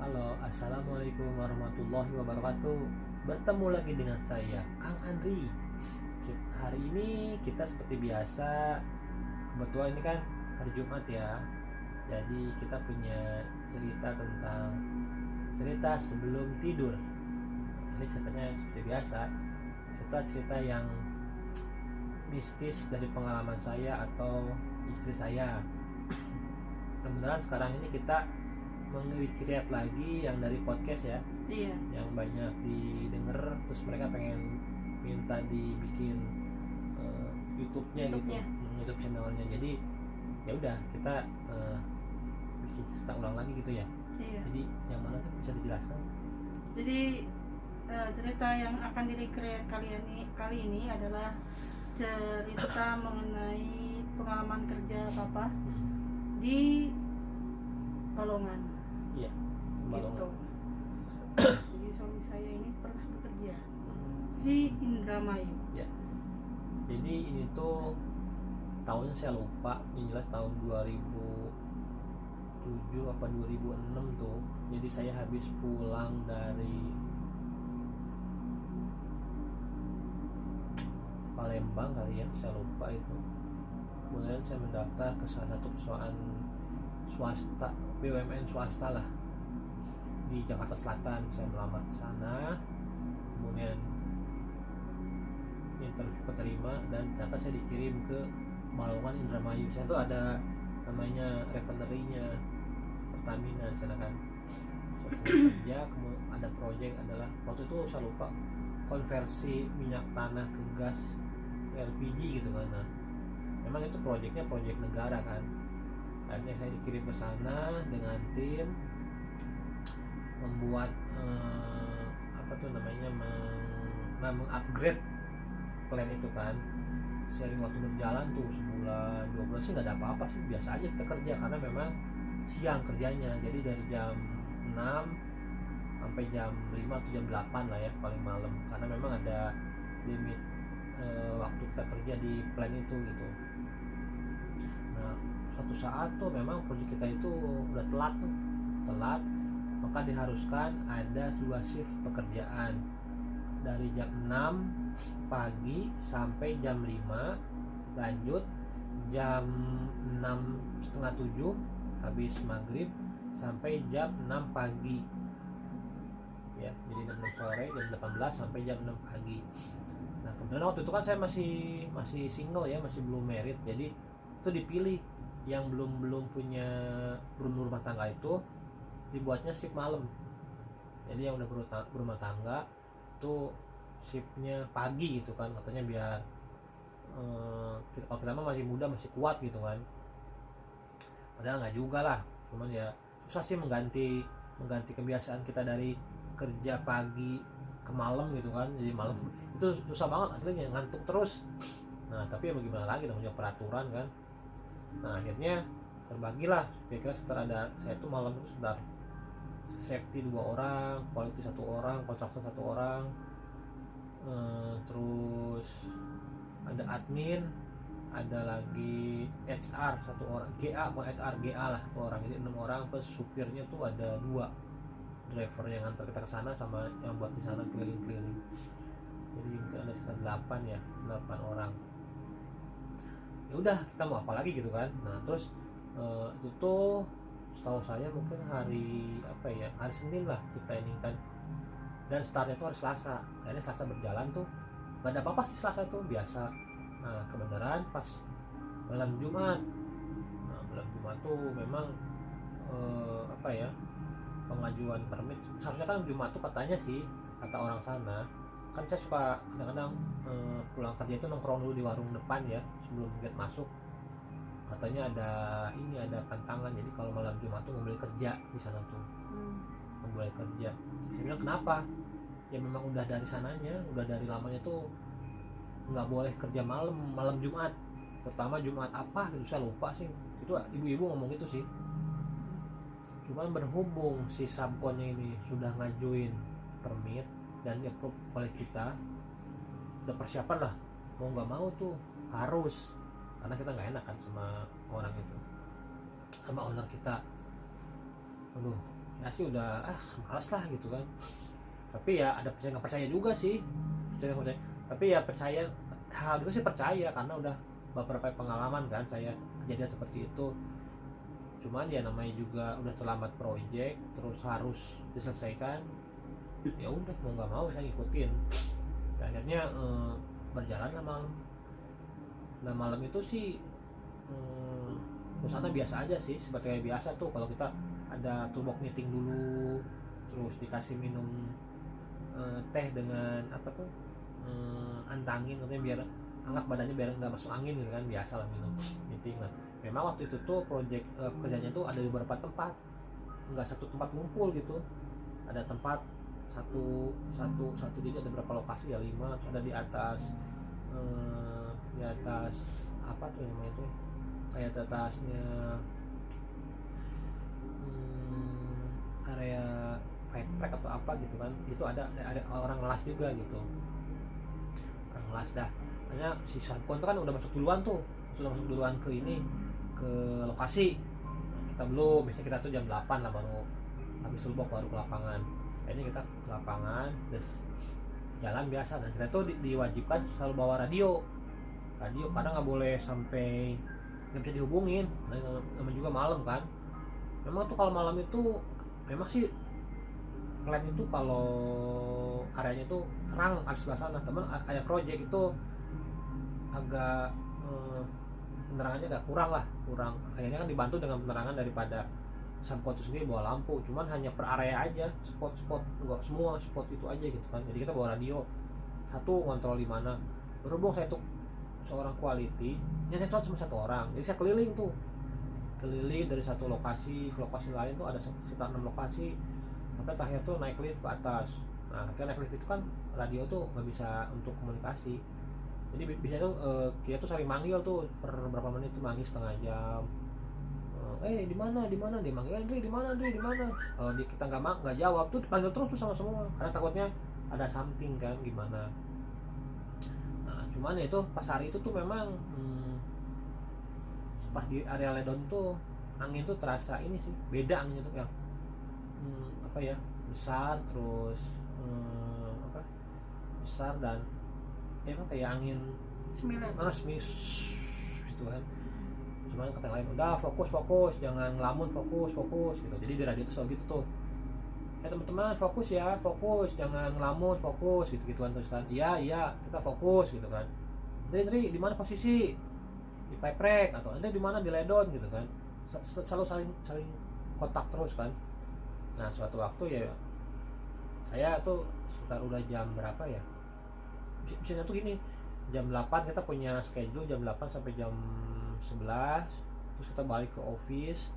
Halo, assalamualaikum warahmatullahi wabarakatuh. Bertemu lagi dengan saya, Kang Andri. Hari ini kita seperti biasa, kebetulan ini kan hari Jumat ya. Jadi kita punya cerita sebelum tidur. Ini ceritanya seperti biasa, cerita yang mistis dari pengalaman saya atau istri saya. Mudah-mudahan sekarang ini kita mengcreate lagi yang dari podcast ya. Iya. Yang banyak didengar, terus mereka pengen minta dibikin YouTube-nya gitu, YouTube channelnya. Jadi ya udah kita bikin cerita ulang lagi gitu ya. Iya. Jadi yang mana tuh bisa dijelaskan? Jadi cerita yang akan di-recreate kali ini adalah cerita mengenai pengalaman kerja Papa di Balongan. Iya, Balongan. Gitu. Jadi suami saya ini pernah bekerja di Indramayu. Ya. Jadi ini tuh tahunnya saya lupa, yang jelas tahun 2007 apa 2006 tuh. Jadi saya habis pulang dari Palembang kali ya, saya lupa itu. Kemudian saya mendaftar ke salah satu perusahaan swasta, BUMN swasta lah di Jakarta Selatan. Saya melamar ke sana, kemudian interview keterima dan ternyata saya dikirim ke Balongan Indramayu. Saya tuh ada namanya refinery-nya Pertamina di sana kan. Saya kerja, kemudian ada proyek adalah waktu itu saya lupa konversi minyak tanah ke gas ke LPG gitu kan. Nah, memang itu proyeknya proyek negara kan. Akhirnya saya dikirim ke sana dengan tim membuat mengupgrade plan itu kan. Sering waktu berjalan tuh sebulan 2 bulan sih nggak ada apa-apa sih, biasa aja kita kerja karena memang siang kerjanya. Jadi dari jam 6 sampai jam 5 atau jam 8 lah ya paling malam, karena memang ada limit waktu kita kerja di plan itu gitu. Nah, suatu saat tuh memang proyek kita itu udah telat, maka diharuskan ada 2 shift pekerjaan dari jam 6 pagi sampai jam 5, lanjut jam 6:30 habis maghrib sampai jam 6 pagi ya. Jadi jam 6 sore, jam 18 sampai jam 6 pagi. Nah, kebetulan waktu itu kan saya masih single ya, masih belum married. Jadi itu dipilih yang belum punya berumah tangga itu dibuatnya shift malam. Jadi yang udah berumah tangga itu shiftnya pagi gitu kan, katanya biar kalau kita mah masih muda masih kuat gitu kan. Padahal nggak juga lah, cuman ya susah sih mengganti kebiasaan kita dari kerja pagi ke malam gitu kan. Jadi malam itu susah banget aslinya, ngantuk terus. Nah tapi ya bagaimana lagi, namanya peraturan kan. Nah akhirnya terbagilah, kira-kira sekitar ada, saya tuh malam itu sekitar safety 2 orang, quality 1 orang, construction 1 orang, terus ada admin, ada lagi HR 1 orang, GA bukan HR, GA lah 1 orang. Jadi 6 orang plus supirnya tuh ada 2, driver yang antar kita ke sana sama yang buat di sana keliling-keliling. Jadi mungkin ada sekitar 8 orang. Ya udah, kita mau apa lagi gitu kan. Nah terus itu tuh setahu saya mungkin hari Senin lah di planning kan, dan startnya tuh hari Selasa. Akhirnya Selasa berjalan tuh gak ada apa-apa sih, Selasa tuh biasa. Nah kebenaran pas malam Jumat, tuh memang pengajuan permit seharusnya kan Jumat tuh katanya sih, kata orang sana kan. Saya suka kadang-kadang pulang kerja itu nongkrong dulu di warung depan ya sebelum gate masuk. Katanya ada pantangan, jadi kalau malam Jumat tuh nggak boleh kerja di sana tuh, nggak boleh kerja. Saya bilang kenapa? Ya memang udah dari sananya, udah dari lamanya tuh nggak boleh kerja malam Jumat. Pertama Jumat apa gitu saya lupa sih, itu ibu-ibu ngomong gitu sih. Cuman berhubung si subkonnya ini sudah ngajuin permit dan di-approve oleh kita, udah persiapan lah, mau nggak mau tuh harus, karena kita nggak enak kan sama orang itu, sama owner kita. Aduh, ya sih udah malas lah gitu kan. Tapi ya ada percaya nggak percaya juga sih, percaya nggak percaya, tapi ya percaya hal itu sih percaya karena udah beberapa pengalaman kan saya kejadian seperti itu. Cuman ya namanya juga udah terlambat project terus harus diselesaikan, ya udah mau nggak mau saya ngikutin. Ya, akhirnya berjalan lah malam. Nah malam itu sih suasana biasa aja sih, seperti biasa tuh kalau kita ada turbok meeting dulu, terus dikasih minum teh dengan apa tuh antangin, katanya biar hangat badannya biar nggak masuk angin gitu kan, biasa lah minum meeting lah. Memang waktu itu tuh project kerjanya tuh ada di beberapa tempat, nggak satu tempat ngumpul gitu, ada tempat satu jadi ada berapa lokasi ya, 5, terus ada di atas apa tuh namanya tuh, kayak atasnya area fight track atau apa gitu kan, itu ada orang ngelas juga gitu, orang ngelas dah. Hanya si subkon kan udah masuk duluan tuh, sudah masuk duluan ke ini, ke lokasi. Kita belum, biasanya kita tuh jam 8 lah baru habis turbok baru ke lapangan. Ini kita ke lapangan terus jalan biasa, dan kita tuh diwajibkan selalu bawa radio karena nggak boleh sampai nggak bisa dihubungin, namanya juga malam kan. Memang tuh kalau malam itu memang sih plan itu kalau areanya itu terang ada sebelah sana, teman area project itu agak penerangannya agak kurang. Akhirnya kan dibantu dengan penerangan daripada subkon itu sendiri bawa lampu, cuman hanya per area aja, spot enggak semua spot itu aja gitu kan. Jadi kita bawa radio satu ngontrol di mana. Berhubung saya tuh seorang quality, saya cuma satu orang, jadi saya keliling dari satu lokasi ke lokasi lain tuh ada sekitar 6 lokasi, sampai terakhir tuh naik lift ke atas. Nah ketika naik lift itu kan radio tuh nggak bisa untuk komunikasi, jadi biasanya tuh kita tuh sering manggil tuh per berapa menit tuh, manggil setengah jam. Di mana dia manggil, Andri di mana. Kalau kita nggak jawab tuh dipanggil terus tuh sama semua, karena takutnya ada something kan gimana. Nah cuman itu pas hari itu tuh memang pas di area ledon tuh angin tuh terasa ini sih, beda anginnya tuh yang apa ya, besar, terus besar dan emang kayak angin semis gitu kan. Cuman kata yang lain udah fokus jangan ngelamun, fokus gitu. Jadi di radio tuh selalu gitu tuh, teman-teman fokus jangan ngelamun, fokus gitu kan. Terus kan iya kita fokus gitu kan. Andri di mana posisi di pipe rack, atau Andri di mana di ledon gitu kan. Selalu saling kontak terus kan. Nah suatu waktu ya saya tuh sekitar udah jam berapa ya, misalnya tuh gini, jam 8 kita punya schedule, jam 8 sampai jam 11, terus kita balik ke office,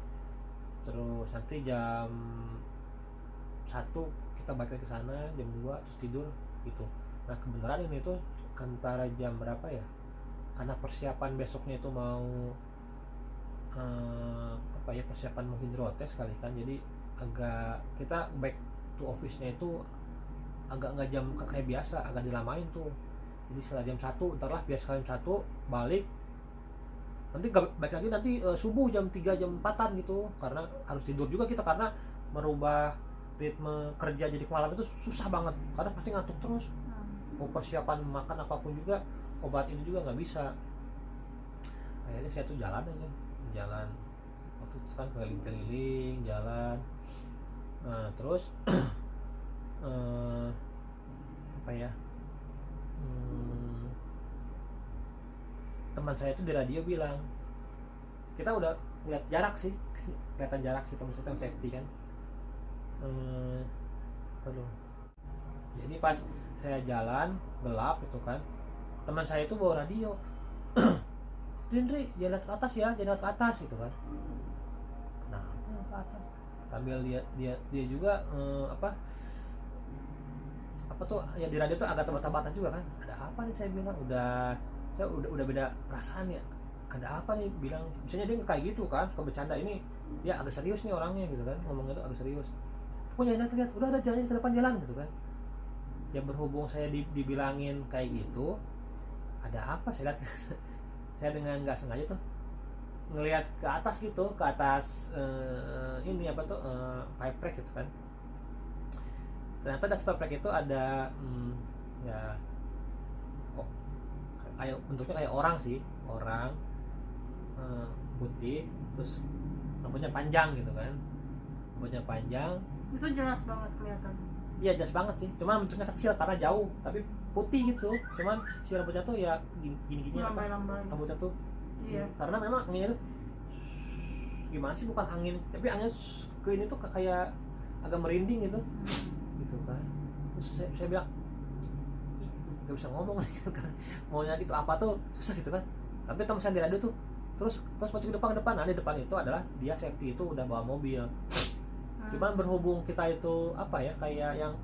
terus nanti jam 1 kita balik ke sana, jam 2 terus tidur gitu. Nah kebenaran ini tuh antara jam berapa ya, karena persiapan besoknya itu mau persiapan mau hidrotes kali kan, jadi agak kita back to office-nya itu agak nggak jam kayak biasa, agak dilamain tuh. Jadi setelah jam 1 ntar lah, biasa jam 1 balik, nanti balik lagi nanti subuh jam 3 jam 4-an gitu, karena harus tidur juga kita, karena merubah ritme kerja jadi malam itu susah banget, karena pasti ngantuk terus. Mau persiapan makan apapun juga, obat ini juga nggak bisa. Akhirnya saya tuh jalan waktu itu kan keliling jalan. Nah terus teman saya itu di radio bilang, kita udah lihat jarak sih, kelihatan jarak sih, teman saya yang safety kan. Jadi pas saya jalan gelap itu kan, teman saya itu bawa radio, Indri jangan ke atas ya, jangan ke atas gitu kan. Kenapa ke atas? Sambil dia juga apa tuh ya, di radio tuh agak terbata-bata juga kan. Ada apa nih, saya bilang saya udah beda perasaan ya. Ada apa nih, bilang misalnya dia kayak gitu kan, suka bercanda, ini dia agak serius nih orangnya gitu kan, ngomongnya tuh agak serius. Pokoknya lihat udah ada jalan ke depan jalan gitu kan. Ya berhubung saya dibilangin kayak gitu, ada apa, saya lihat saya dengan nggak sengaja tuh ngelihat ke atas gitu, ke atas ini apa tuh, pipe rack gitu kan. Ternyata di atas pipe rack itu ada ya, oh, kayak bentuknya kayak orang sih, orang putih, terus rambutnya panjang gitu kan, rambutnya panjang. Itu jelas banget kelihatan. Iya jelas banget sih, cuman bentuknya kecil karena jauh, tapi putih gitu. Cuman si rambutnya tuh ya gini-gini apa, Lambai-lambai. rambutnya tuh. Iya. Karena memang anginnya tuh gimana sih, bukan angin, tapi anginnya ke ini tuh kayak agak merinding gitu, gitu kan. Terus saya bilang, nggak bisa ngomong kan, maunya itu apa tuh susah gitu kan. Tapi teman saya di radio tuh terus maju ke depan. Nah di depan itu adalah dia safety itu udah bawa mobil. Cuman berhubung kita itu apa ya, kayak yang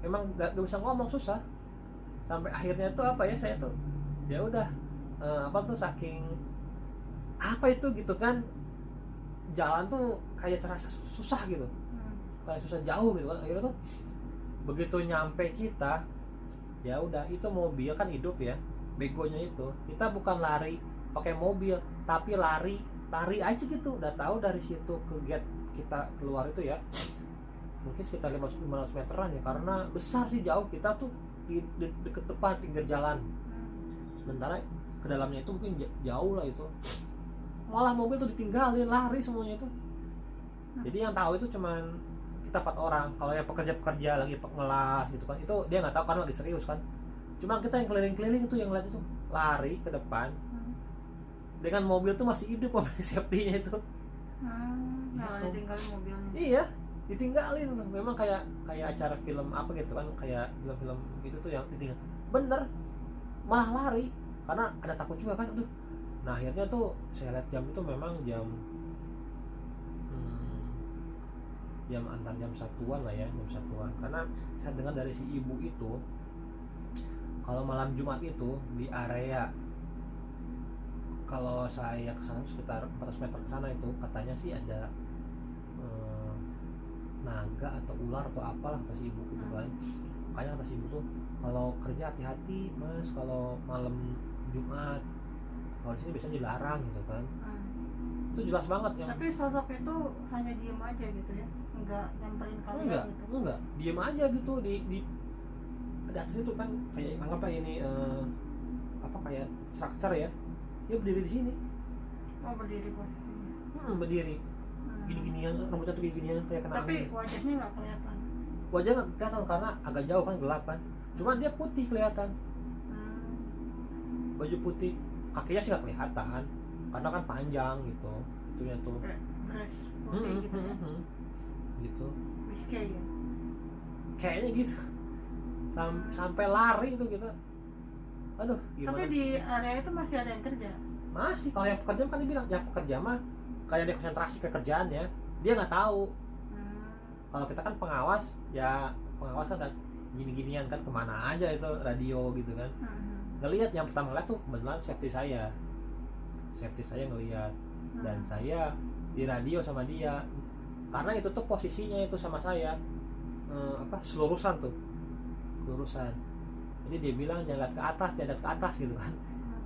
memang gak bisa ngomong, susah. Sampai akhirnya tuh apa ya, saya tuh ya udah apa tuh, saking apa itu gitu kan, jalan tuh kayak terasa susah gitu, kayak susah jauh gitu kan. Akhirnya tuh begitu nyampe kita, ya udah, itu mobil kan hidup ya. Begonya itu kita bukan lari pakai mobil, tapi lari aja gitu. Udah tahu dari situ ke gate kita keluar itu ya mungkin sekitar 500 meteran ya, karena besar sih, jauh. Kita tuh di deket depan pinggir jalan, sementara ke dalamnya itu mungkin jauh lah itu. Malah mobil tuh ditinggalin, lari semuanya itu. Jadi yang tahu itu cuman kita 4 orang. Kalau yang pekerja lagi ngelas gitu kan, itu dia nggak tahu karena lagi serius kan. Cuma kita yang keliling-keliling itu yang lihat itu lari ke depan dengan mobil tuh masih hidup, mobil safety-nya itu. Nah, ditinggalin mobilnya. Iya, ditinggalin tuh. Memang kayak acara film apa gitu kan, kayak film-film itu tuh yang ditinggal. Bener, malah lari karena ada takut juga kan. Aduh. Nah akhirnya tuh saya lihat jam itu memang jam antar jam 1-an lah ya, jam 1-an. Karena saya dengar dari si ibu itu, kalau malam Jumat itu di area, kalau saya kesana sekitar 400 meter kesana itu katanya sih ada naga atau ular atau apalah, kata si ibu gitu kan. Makanya kata si ibu tuh, kalau kerja hati-hati mas, kalau malam Jumat, kalau di sini biasanya dilarang gitu kan. Itu jelas banget yang. Tapi sosok itu hanya diem aja gitu ya, nggak nyamperin kalian gitu. Enggak, diem aja gitu di di atas itu kan, kayak anggaplah ini apa, kayak structure ya. Dia berdiri di sini. Oh, berdiri posisinya. Berdiri. Gini-ginian, rambutnya tuh gini-ginian kayak kena Tapi angin. wajahnya nggak kelihatan. Wajahnya nggak kelihatan karena agak jauh kan, gelap kan. Cuman dia putih kelihatan. Baju putih, kakinya sih nggak kelihatan karena kan panjang gitu. Itunya tuh. Dress putih gitu ya. Gitu. Whiskey ya. Kayaknya gitu. Sampai lari itu kita. Aduh, gimana? Tapi di area itu masih ada yang kerja. Masih, kalau yang pekerja kan dibilang, yang pekerja mah kayak dia konsentrasi ke kerjaannya, dia nggak tahu. Kalau kita kan pengawas, ya pengawas kan gini-ginian kan, kemana aja itu radio gitu kan. Ngelihat, yang pertama ngeliat tuh beneran safety saya ngelihat. Dan saya di radio sama dia, karena itu tuh posisinya itu sama saya selurusan. Jadi dia bilang jangan lihat ke atas gitu kan.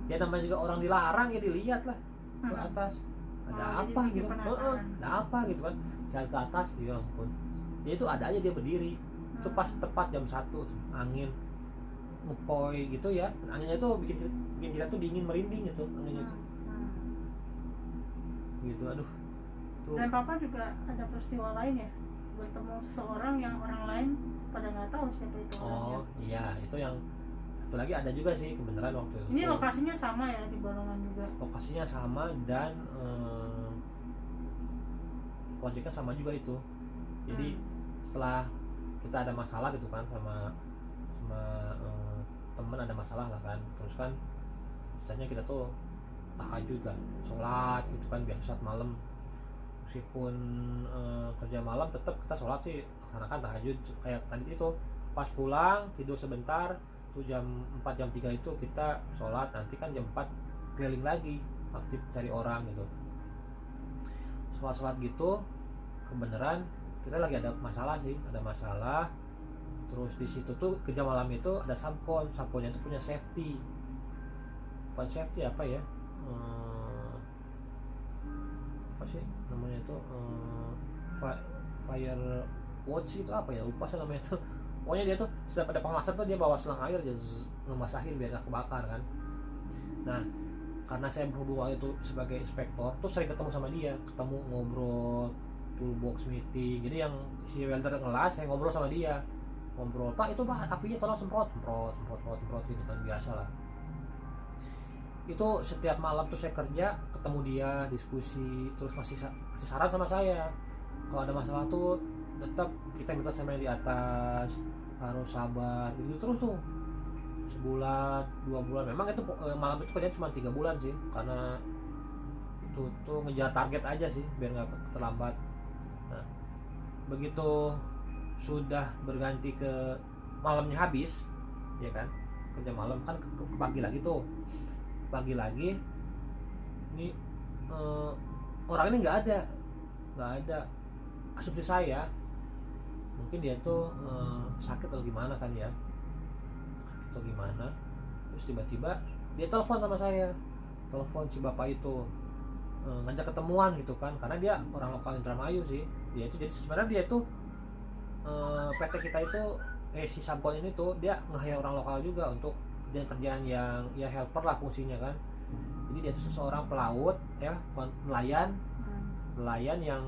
Ya namanya juga orang dilarang, ya dilihat lah ke atas. Ada apa gitu, ada apa gitu kan. Saya ke atas, ya ampun. Ya itu ada aja dia berdiri. Itu pas tepat jam 1 tuh, angin ngepoi gitu ya. Anginnya tuh bikin kita tuh dingin, merinding gitu anginnya tuh. Gitu, aduh. Tuh. Dan papa juga ada peristiwa lain ya, bertemu seseorang yang orang lain pada nggak tahu siapa itu orangnya. Oh iya, itu yang satu lagi ada juga sih kebenaran waktu itu. Ini lokasinya sama ya, di Balongan juga. Lokasinya sama dan proyeknya sama juga itu. Jadi setelah kita ada masalah gitu kan sama temen, ada masalah lah kan, terus kan misalnya kita tuh tahajud lah, sholat gitu kan, biasa sholat malam. Meskipun kerja malam tetap kita sholat sih, laksanakan tahajud kayak tadi itu. Pas pulang tidur sebentar tuh jam 4 jam 3 itu kita sholat, nanti kan jam 4 keliling lagi aktif cari orang gitu, sholat gitu. Kebenaran kita lagi ada masalah sih, terus di situ tuh kerja malam itu ada samponnya itu punya safety, bukan safety apa ya, apa sih namanya itu fire watch itu apa ya, lupa saya namanya itu. Pokoknya dia tuh setiap ada pengemasan tuh dia bawa selang air, dia ngemasahin biar gak kebakar kan. Nah karena saya berhubung waktu itu sebagai inspektor tuh sering ketemu sama dia, ketemu ngobrol, toolbox meeting. Jadi yang si welder ngelas, saya ngobrol sama dia, ngobrol, Pak itu Pak apinya tolong semprot gitu kan, biasa lah. Itu setiap malam tuh saya kerja ketemu dia, diskusi, terus masih saran sama saya. Kalau ada masalah tuh tetap kita minta sama yang di atas, harus sabar gitu terus tuh. Sebulan 2 bulan, memang itu malam itu kerjaan cuma 3 bulan sih, karena itu tuh ngejar target aja sih biar nggak terlambat. Nah begitu sudah berganti ke malamnya habis ya kan, kerja malam kan ke pagi lagi tuh, pagi lagi ini orang ini nggak ada. Asumsi saya mungkin dia tuh sakit atau gimana kan ya, atau gimana. Terus tiba-tiba dia telepon sama saya, telepon si bapak itu ngajak ketemuan gitu kan, karena dia orang lokal Indramayu sih. Dia itu jadi sebenarnya dia itu PT kita itu si Subkon ini tuh dia nge-hire orang lokal juga untuk kerjaan yang ya helper lah fungsinya kan. Jadi dia itu seseorang pelaut ya, nelayan yang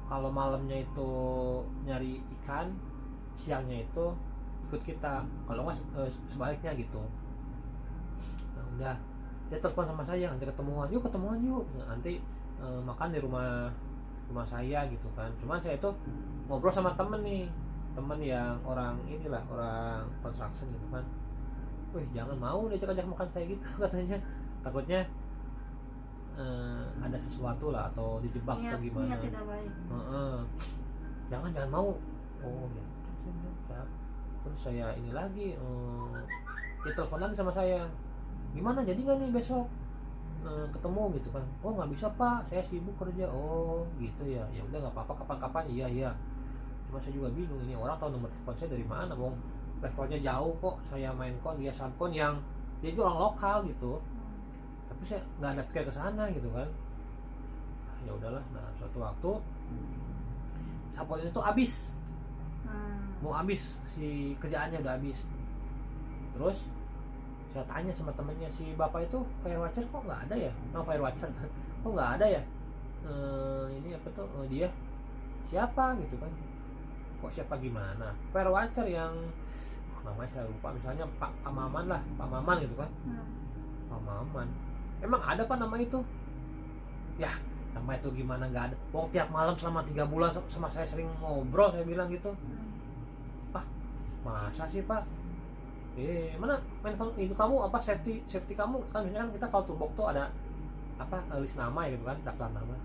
kalau malamnya itu nyari ikan, siangnya itu ikut kita, kalau nggak sebaliknya gitu. Nah udah dia telepon sama saya, ngajak ketemuan yuk, nanti makan di rumah saya gitu kan. Cuman saya itu ngobrol sama temen yang orang inilah, orang construction gitu kan. Wih jangan mau diajak makan kayak gitu katanya, takutnya ada sesuatu lah atau dijebak atau gimana. Jangan mau. Oh ya. Terus saya ini lagi dia telepon lagi sama saya, gimana jadi nggak nih besok ketemu gitu kan. Oh nggak bisa Pak, saya sibuk kerja. Oh gitu ya, ya udah nggak apa-apa, kapan-kapan. Iya cuma saya juga bingung, ini orang tahu nomor telepon saya dari mana, Bang? Levelnya jauh kok, saya main kon, dia subkon yang dia juga orang lokal gitu, tapi saya nggak ada pikir ke sana gitu kan. Ya udahlah. Nah suatu waktu subkon ini tuh habis, mau habis, si kerjaannya udah habis. Terus saya tanya sama temennya, si bapak itu fire watcher kok nggak ada ya? Fire watcher kok nggak ada ya? Ini apa tuh? Dia siapa gitu kan? Kok siapa gimana? Fire watcher yang namanya saya lupa, misalnya Pak Maman lah, Pak Maman gitu kan. Pak Maman emang ada Pak nama itu? Ya nama itu gimana nggak ada, wong tiap malam selama 3 bulan sama saya sering ngobrol, saya bilang gitu. Masa sih Pak? Mana main itu kamu apa safety kamu kan, misalnya kan kita kalau toolbox tuh ada apa list nama ya gitu kan, daftar nama.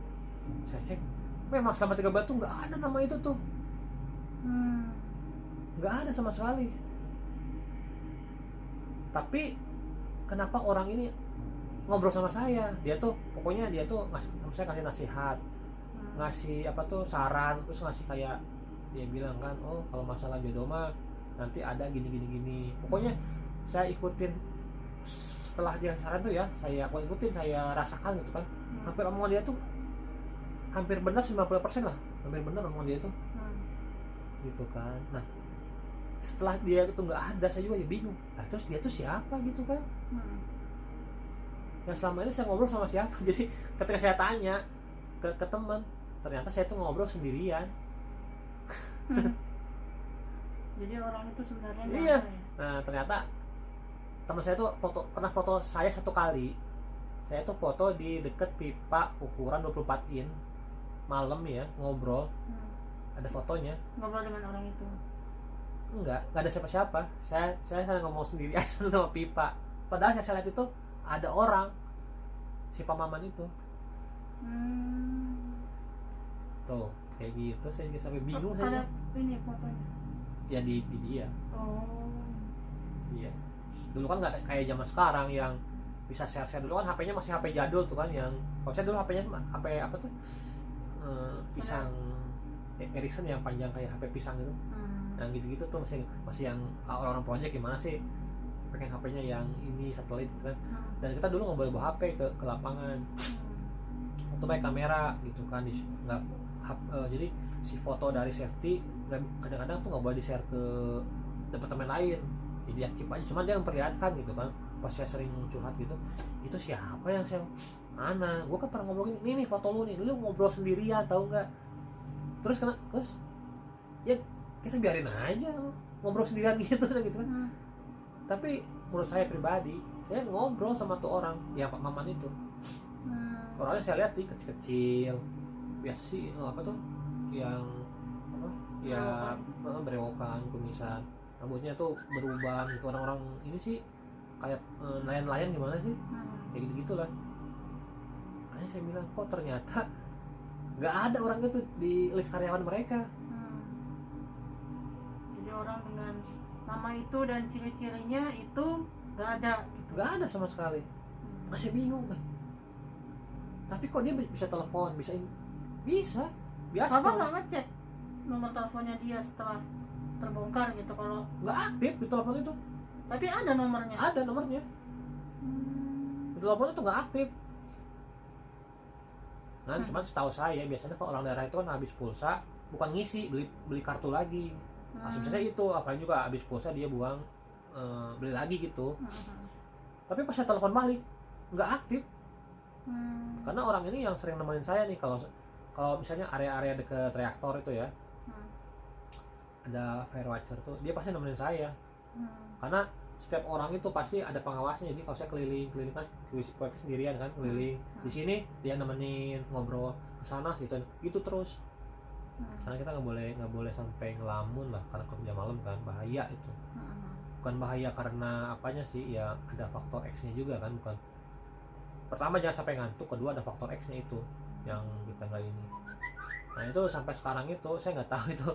Saya cek memang selama 3 bulan tuh nggak ada nama itu tuh, nggak ada sama sekali. Tapi kenapa orang ini ngobrol sama saya? Dia tuh pokoknya dia tuh saya kasih nasihat, ngasih apa tuh saran, terus ngasih kayak dia bilang kan, oh kalau masalah jodoh mah nanti ada gini. Pokoknya saya ikutin setelah dia saran tuh ya, saya ikutin, saya rasakan gitu kan. Hampir omongan dia tuh hampir benar 90% lah, hampir benar omongan dia tuh gitu kan. Nah setelah dia itu nggak ada, saya juga ya bingung. Nah terus dia tuh siapa gitu kan? Yang selama ini saya ngobrol sama siapa? Jadi ketika saya tanya ke teman, ternyata saya tuh ngobrol sendirian. Jadi orang itu sebenarnya iya. Nah ternyata teman saya tuh pernah foto saya 1 kali. Saya tuh foto di deket pipa ukuran 24 in malam ya, ngobrol. Ada fotonya. Ngobrol dengan orang itu? Enggak ada siapa-siapa. Saya ngomong sendiri aja sama pipa. Padahal saya lihat itu ada orang, si Pak Maman itu. Tuh kayak gitu, saya juga sampai bingung. Saya ini fotonya ya di dia. Iya. Dulu kan nggak kayak zaman sekarang yang bisa share. Dulu kan HP-nya masih HP jadul tuh kan, yang kalau saya dulu HP-nya HP apa tuh pisang Ericsson yang panjang kayak HP pisang gitu. Yang gitu-gitu tuh masih yang orang-orang project gimana sih pengen HP-nya yang ini satelit gitu kan. Dan kita dulu nggak boleh bawa HP ke lapangan. itu pakai kamera gitu kan, nggak jadi si foto dari safety kadang-kadang tuh nggak boleh di share ke departemen lain, jadi aktif aja, cuman dia memperlihatkan gitu kan. Pas saya sering curhat gitu, itu siapa yang saya mana, gue kan pernah ngomongin ini nih foto lu nih, lu ngobrol sendirian tahu nggak, terus ya kita biarin aja ngobrol sendirian gitu kan. Tapi menurut saya pribadi, saya ngobrol sama tuh orang ya Pak Maman itu, orangnya saya lihat sih kecil-kecil biasa sih, apa tuh yang apa ya, berewokan, kumisan, rambutnya tuh beruban gitu, orang-orang ini sih kayak nelayan-nelayan gimana sih, kayak gitu-gitulah. Makanya saya bilang kok ternyata nggak ada orangnya tuh di list karyawan mereka. Jadi orang dengan nama itu dan ciri-cirinya itu nggak ada gitu. Nggak ada sama sekali. Masih bingung kan. Tapi kok dia bisa telepon, bisa biasa. Bapak nggak ngecek nomor teleponnya dia setelah terbongkar gitu? Kalau nggak aktif di telepon itu. tapi ada nomornya. Ada nomornya. Di telepon itu nggak aktif. Nah, cuman setahu saya biasanya kalau orang daerah itu kan habis pulsa bukan ngisi, beli kartu lagi. Asumsi saya itu, apalagi juga habis pulsa dia buang, beli lagi gitu. Tapi pas saya telepon balik nggak aktif. Karena orang ini yang sering nemenin saya nih, kalau misalnya area-area dekat reaktor itu ya, ada fire watcher tuh, dia pasti nemenin saya. Karena setiap orang itu pasti ada pengawasnya, jadi kalau saya keliling kan kualitas sendirian kan, keliling di sini dia nemenin ngobrol ke sana situ gitu terus. Karena kita nggak boleh sampai ngelamun lah, karena kerja malam kan bahaya itu. Bukan bahaya karena apanya sih ya, ada faktor X-nya juga kan, bukan. Pertama jangan sampai ngantuk, kedua ada faktor X-nya itu yang kita nggak ini. Nah itu sampai sekarang itu saya nggak tahu itu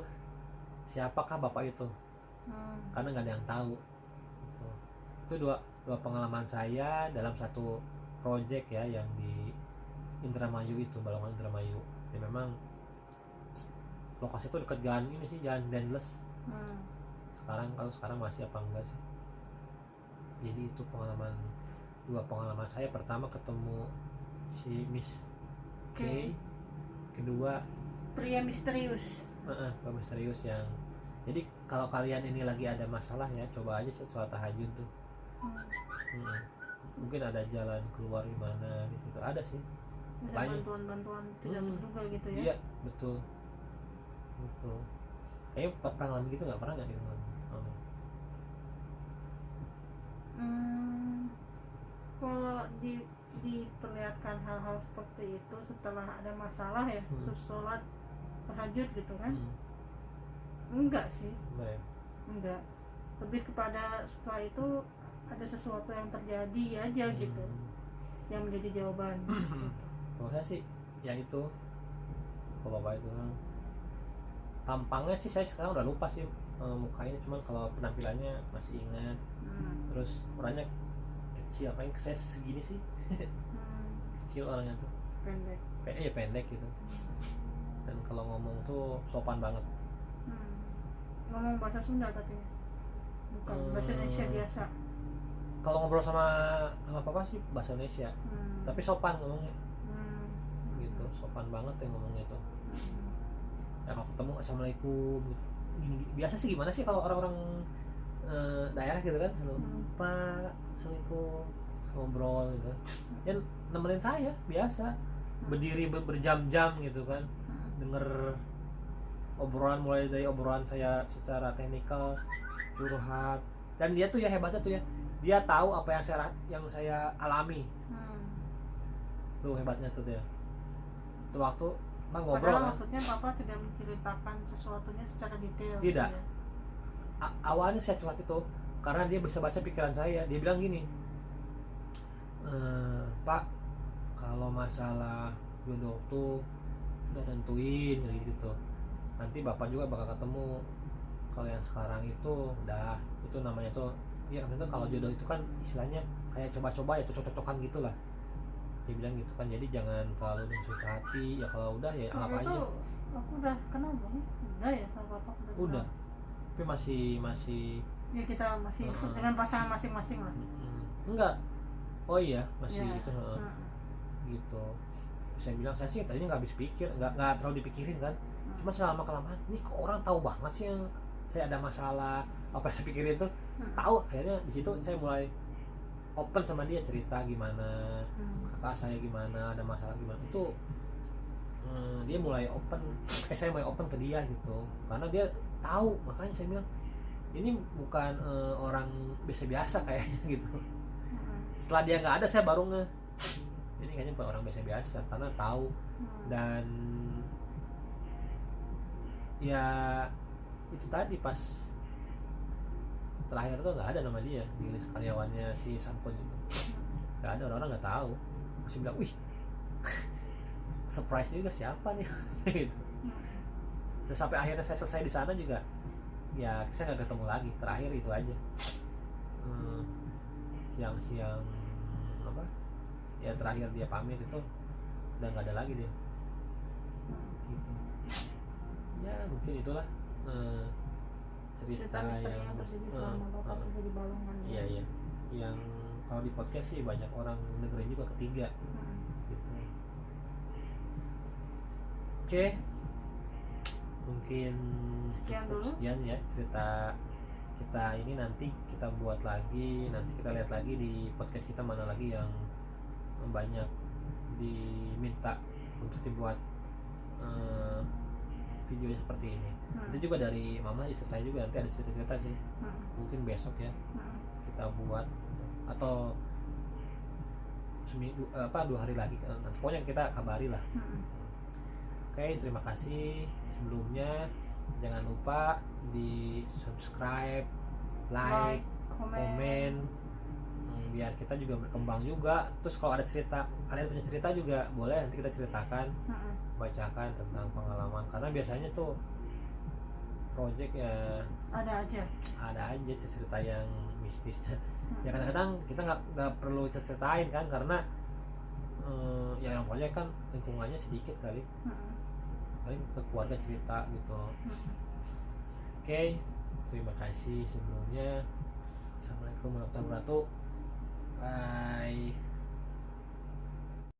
siapakah bapak itu, karena nggak ada yang tahu. Itu dua pengalaman saya dalam satu project ya, yang di Indramayu itu, Balongan Indramayu. Ya memang lokasi itu dekat jalan ini sih, jalan Dendles. Sekarang masih apa enggak sih. Jadi itu dua pengalaman saya. Pertama ketemu si Miss K, kedua pria misterius. Misterius yang, jadi kalau kalian ini lagi ada masalah ya, coba aja sholat tahajud tuh. Mungkin ada jalan keluar gimana gitu, ada sih. Ada bantuan-bantuan tidak terduga gitu ya. Iya betul. Kayaknya pernah ngalamin gitu, nggak pernah nggak di rumah? Kalau diperlihatkan hal-hal seperti itu setelah ada masalah ya, terus sholat tahajud gitu kan? Enggak sih. Enggak. Lebih kepada setelah itu ada sesuatu yang terjadi aja gitu, yang menjadi jawaban. Kalau saya sih ya itu, kalau bapak itu tampangnya sih saya sekarang udah lupa sih mukanya, cuman kalau penampilannya masih ingat. Terus orangnya kecil, apa yang saya segini sih. Kecil orangnya tuh, pendek gitu. Dan kalau ngomong tuh sopan banget. Ngomong bahasa Sunda tapi bukan bahasa Indonesia biasa. Kalau ngobrol sama papa sih bahasa Indonesia, tapi sopan ngomongnya. Gitu, sopan banget yang ngomongnya tuh. Ya kalau ketemu assalamualaikum gini, biasa sih gimana sih kalau orang-orang daerah gitu kan, selalu Pak assalamualaikum, ngobrol gitu. Ya nemenin saya biasa, berdiri berjam-jam gitu kan, denger obrolan, mulai dari obrolan saya secara teknikal, curhat. Dan dia tuh ya hebatnya tuh ya, dia tahu apa yang saya alami. Tuh hebatnya tuh dia. Itu waktu kan ngobrol kan. Maksudnya Papa tidak menceritakan sesuatunya secara detail. Tidak. Ya? Awalnya saya curhat itu karena dia bisa baca pikiran saya. Dia bilang gini, Pak, kalau masalah jodoh tuh udah tentuin gitu. Nanti Bapak juga bakal ketemu. Kalau yang sekarang itu udah, itu namanya tuh ya itu kalau jodoh itu kan istilahnya kayak coba-coba ya, cocok-cocokan gitulah. Dia bilang gitu kan, jadi jangan terlalu mensuka hati ya, kalau udah ya anggap aja. Aku udah kenal belum? Udah ya sama Bapak udah. Tapi masih ya kita masih dengan pasangan masing-masing lah. Enggak. Oh iya, masih ya. Gitu. Gitu. saya bilang saya sih tadinya nggak habis pikir, nggak terlalu dipikirin kan. Cuma selama kelamaan ini kok orang tahu banget sih yang saya ada masalah, apa yang saya pikirin tuh tahu. Akhirnya di situ saya mulai open sama dia, cerita gimana kakak saya gimana, ada masalah gimana itu. Dia mulai open, saya mulai open ke dia gitu, karena dia tahu. Makanya saya bilang ini bukan orang biasa-biasa kayaknya gitu. Setelah dia nggak ada saya baru ini kayaknya bukan orang biasa-biasa, karena tahu. Dan ya itu tadi pas terakhir tuh nggak ada nama dia di list karyawannya si Samkon itu, nggak ada, orang-orang nggak tahu. Terus bilang wih surprise juga siapa nih gitu. Dan sampai akhirnya saya selesai di sana juga ya saya nggak ketemu lagi, terakhir itu aja. Siang-siang apa ya, terakhir dia pamit itu udah nggak ada lagi dia gitu. Ya mungkin itulah cerita yang terjadi selama Bapak kerja di Balongan. Iya iya, yang kalau di podcast sih banyak orang dengerin juga ketiga gitu. Oke, mungkin sekian dulu ya cerita kita ini. Nanti kita buat lagi, nanti kita lihat lagi di podcast kita mana lagi yang banyak diminta untuk dibuat video seperti ini. Nanti juga dari mama istri saya juga nanti ada cerita-cerita sih. Mungkin besok ya kita buat gitu. Atau seminggu 2 hari lagi nanti, pokoknya kita kabari lah. Oke, terima kasih sebelumnya. Jangan lupa di subscribe, like, komen, biar kita juga berkembang juga. Terus kalau ada cerita, kalian punya cerita juga boleh nanti kita ceritakan, bacakan tentang pengalaman. Karena biasanya tuh project ya ada aja cerita yang mistis. Ya kadang-kadang kita nggak perlu ceritain kan, karena ya yang proyek kan lingkungannya sedikit kali. Paling ke keluarga cerita gitu. Oke, terima kasih sebelumnya. Assalamualaikum warahmatullahi wabarakatuh. Bye.